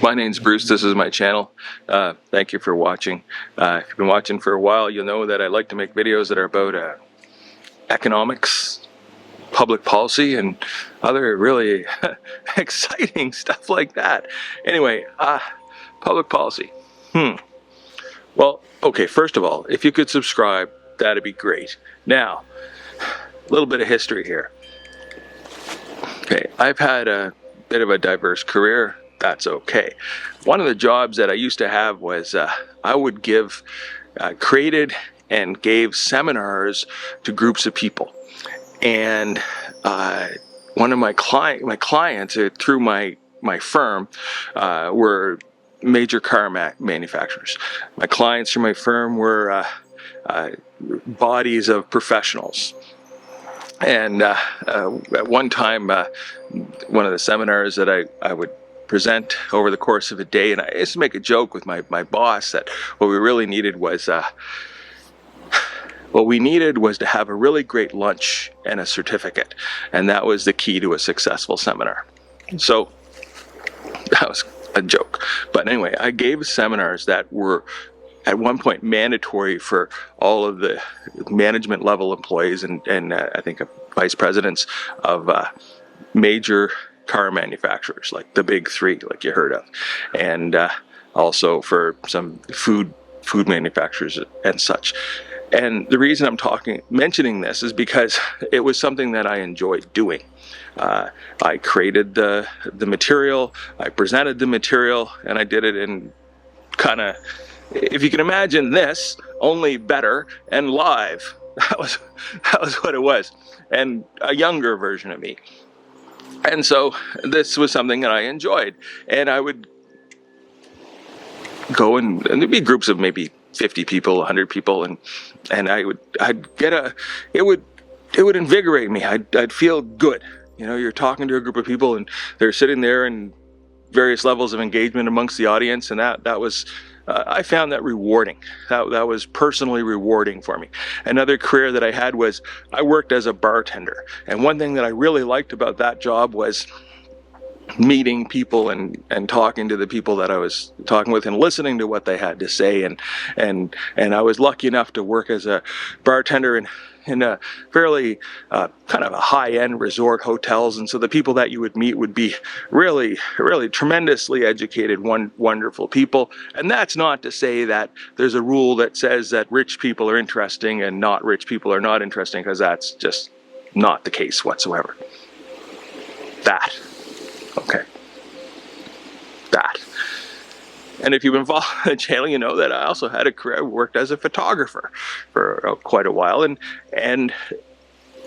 My name's Bruce. This is my channel. Thank you for watching. If you've been watching for a while, you'll know that I like to make videos that are about economics, public policy, and other really exciting stuff like that. Anyway, public policy. Well, okay, first of all, if you could subscribe, that'd be great. Now, a little bit of history here. Okay, I've had a bit of a diverse career. That's okay. One of the jobs that I used to have was I would created and gave seminars to groups of people. And one of my clients through my firm were major car manufacturers. My clients through my firm were bodies of professionals. And at one time, one of the seminars that I would present over the course of a day, and I used to make a joke with my boss that what we really needed was to have a really great lunch and a certificate, and that was the key to a successful seminar. So that was a joke, but anyway, I gave seminars that were at one point mandatory for all of the management level employees and I think vice presidents of major car manufacturers, like the big three, like you heard of, and also for some food manufacturers and such. And the reason I'm mentioning this is because it was something that I enjoyed doing. I created the material, I presented the material, and I did it in kind of, if you can imagine this, only better and live. That was what it was, and a younger version of me. And so this was something that I enjoyed, and I would go and there'd be groups of maybe 50 people, 100 people, and it would invigorate me. I'd feel good. You know, you're talking to a group of people and they're sitting there in various levels of engagement amongst the audience, and that was I found that rewarding. That was personally rewarding for me. Another career that I had was I worked as a bartender, and one thing that I really liked about that job was meeting people and talking to the people that I was talking with and listening to what they had to say, and I was lucky enough to work as a bartender in a fairly kind of a high-end resort hotels, and so the people that you would meet would be really tremendously educated, wonderful people. And that's not to say that there's a rule that says that rich people are interesting and not rich people are not interesting, because that's just not the case whatsoever. And if you've been following the channel, you know that I also had a career. I worked as a photographer for quite a while, and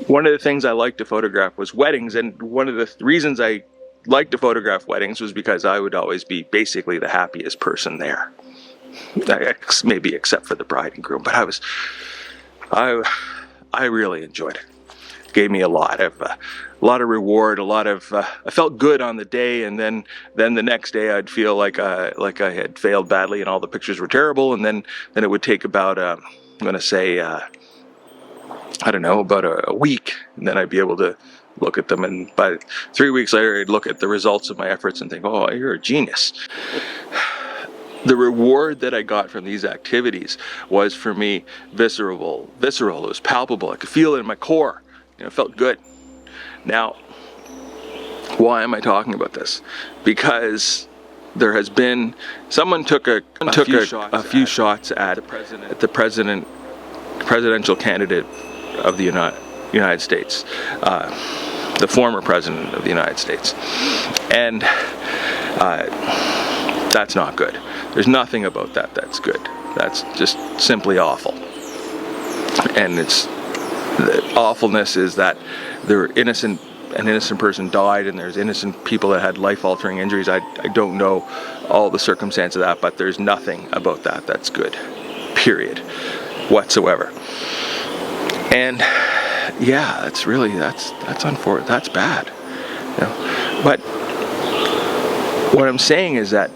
one of the things I liked to photograph was weddings. And one of the reasons I liked to photograph weddings was because I would always be basically the happiest person there, maybe except for the bride and groom. But I really enjoyed it. It gave me a lot of reward, I felt good on the day, and then the next day I'd feel like I had failed badly and all the pictures were terrible, and then it would take about I'm gonna say I don't know, about a week, and then I'd be able to look at them, and by 3 weeks later I'd look at the results of my efforts and think, oh, you're a genius. The reward that I got from these activities was, for me, visceral. It was palpable. I could feel it in my core. It felt good. Now, why am I talking about this? Because there has been, someone took a few shots at the presidential candidate of the United States, the former president of the United States, and that's not good. There's nothing about that that's good. That's just simply awful. And the awfulness is that an innocent person died, and there's innocent people that had life-altering injuries. I don't know all the circumstance of that, but there's nothing about that that's good, period, whatsoever. And yeah, that's unfortunate. That's bad. You know? But what I'm saying is that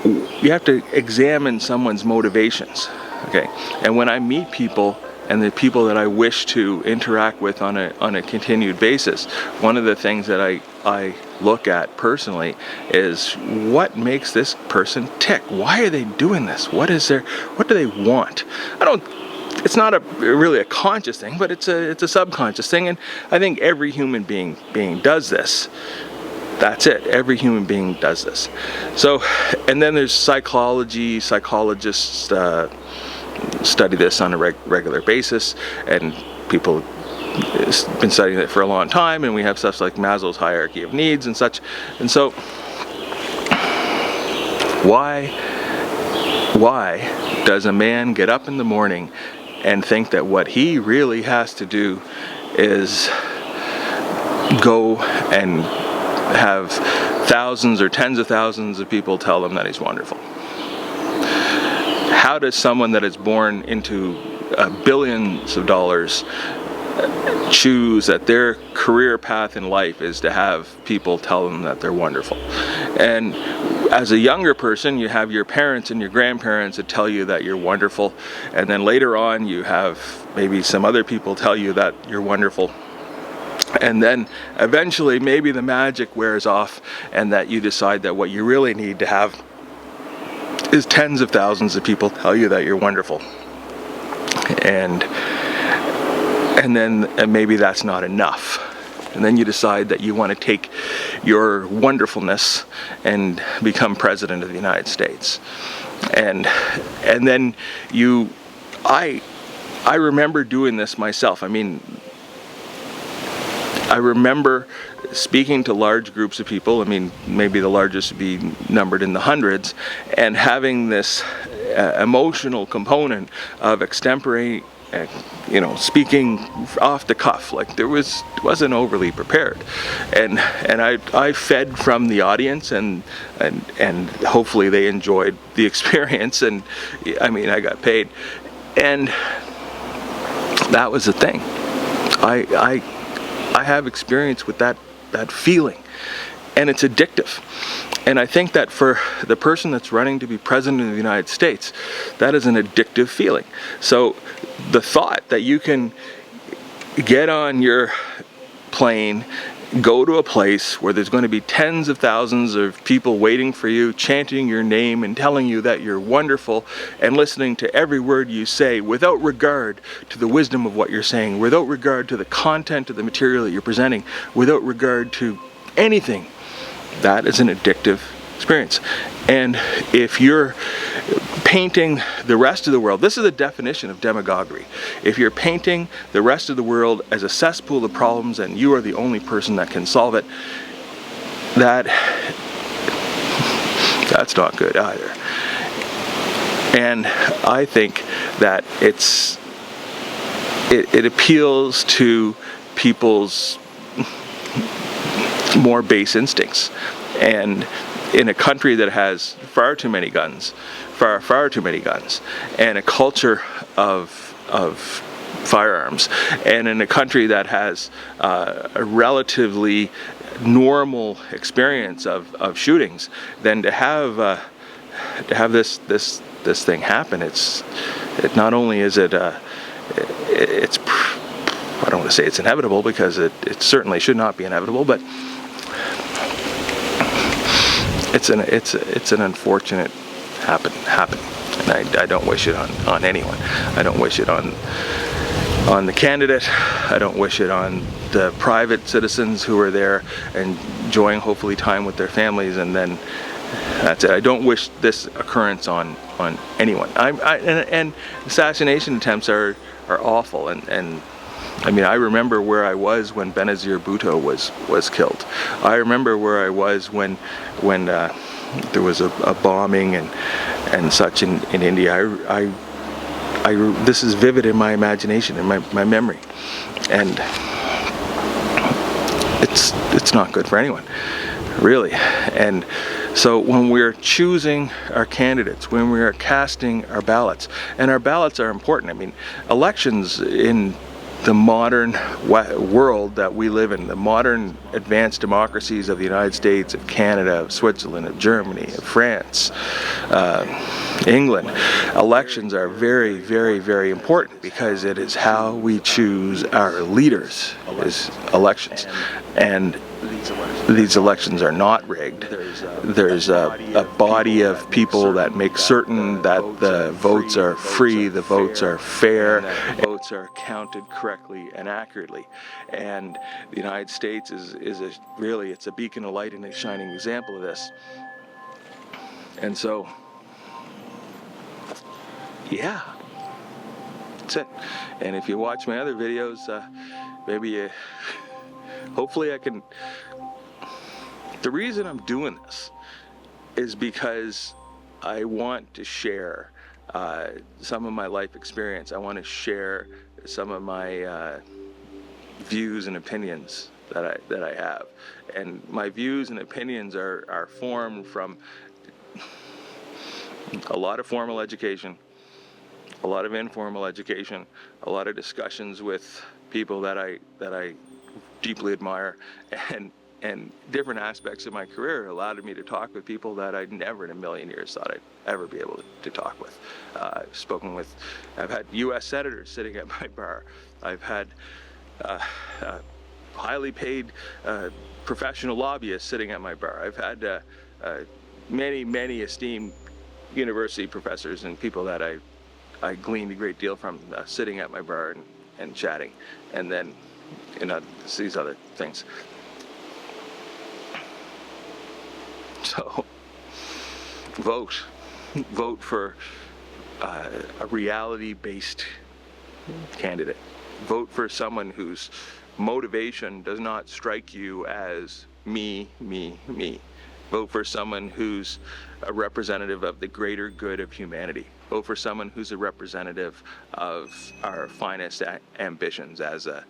you have to examine someone's motivations. Okay, and when I meet people, and the people that I wish to interact with on a continued basis, one of the things that I look at personally is, what makes this person tick? Why are they doing this? What do they want? It's not really a conscious thing, but it's a subconscious thing, and I think every human being does this. That's it. Every human being does this. So, and then there's psychology. Psychologists study this on a regular basis, and people have been studying it for a long time, and we have stuff like Maslow's hierarchy of needs and such. And so, why does a man get up in the morning and think that what he really has to do is go and have thousands or tens of thousands of people tell him that he's wonderful? How does someone that is born into billions of dollars choose that their career path in life is to have people tell them that they're wonderful? And as a younger person, you have your parents and your grandparents that tell you that you're wonderful, and then later on you have maybe some other people tell you that you're wonderful. And then eventually maybe the magic wears off, and that you decide that what you really need to have is tens of thousands of people tell you that you're wonderful. And then maybe that's not enough. And then you decide that you want to take your wonderfulness and become president of the United States. And then I remember doing this myself. I mean, I remember speaking to large groups of people. I mean, maybe the largest would be numbered in the hundreds, and having this emotional component of extemporary, speaking off the cuff, like wasn't overly prepared, and I fed from the audience, and hopefully they enjoyed the experience, and I mean, I got paid, and that was the thing. I have experience with that feeling, and it's addictive. And I think that for the person that's running to be president of the United States, that is an addictive feeling. So the thought that you can get on your plane, go to a place where there's going to be tens of thousands of people waiting for you, chanting your name and telling you that you're wonderful, and listening to every word you say without regard to the wisdom of what you're saying, without regard to the content of the material that you're presenting, without regard to anything, that is an addictive experience. And if you're painting the rest of the world, this is the definition of demagoguery. If you're painting the rest of the world as a cesspool of problems and you are the only person that can solve it, that's not good either. And I think that it appeals to people's more base instincts. And in a country that has far too many guns, far too many guns, and a culture of firearms, and in a country that has a relatively normal experience of shootings, then to have this thing happen, it's not only is it's I don't want to say it's inevitable, because it certainly should not be inevitable, but it's an unfortunate happening, and I don't wish it on anyone. I don't wish it on the candidate. I don't wish it on the private citizens who are there enjoying hopefully time with their families, and then that's it. I don't wish this occurrence on anyone. And assassination attempts are awful, and I mean, I remember where I was when Benazir Bhutto was killed. I remember where I was when there was a bombing and such in India. This is vivid in my imagination, in my memory, and it's not good for anyone, really. And so when we're choosing our candidates, when we are casting our ballots, and our ballots are important. I mean, elections in the modern world that we live in, the modern advanced democracies of the United States, of Canada, of Switzerland, of Germany, of France, England, elections are very, very, very important, because it is how we choose our leaders, is elections. And these elections are not rigged. There's a body of people that make certain that the votes are free, the votes are fair, votes are counted correctly and accurately. And the United States is really, it's a beacon of light and a shining example of this. And so, yeah, that's it. And if you watch my other videos, hopefully I can. The reason I'm doing this is because I want to share some of my life experience. I want to share some of my views and opinions that I have. And my views and opinions are formed from a lot of formal education, a lot of informal education, a lot of discussions with people that I deeply admire, and different aspects of my career allowed me to talk with people that I never in a million years thought I'd ever be able to talk with. I've had U.S. senators sitting at my bar. I've had highly paid professional lobbyists sitting at my bar. I've had many esteemed university professors and people that I gleaned a great deal from sitting at my bar and chatting, and then these other things. So vote for a reality-based candidate. Vote for someone whose motivation does not strike you as me. Vote for someone who's a representative of the greater good of humanity. Vote for someone who's a representative of our finest ambitions as a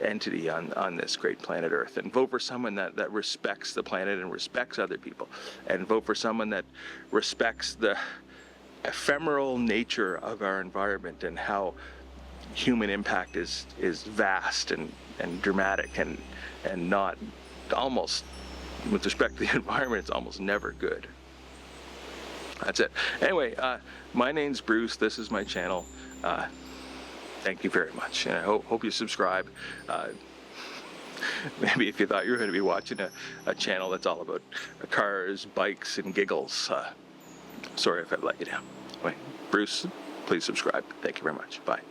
entity on this great planet Earth, and vote for someone that respects the planet and respects other people, and vote for someone that respects the ephemeral nature of our environment and how human impact is vast and dramatic and not, almost, with respect to the environment, it's almost never good. That's it. Anyway, my name's Bruce. This is my channel. Thank you very much, and I hope you subscribe. Maybe if you thought you were going to be watching a channel that's all about cars, bikes, and giggles, sorry if I've let you down. Anyway, Bruce, please subscribe. Thank you very much. Bye.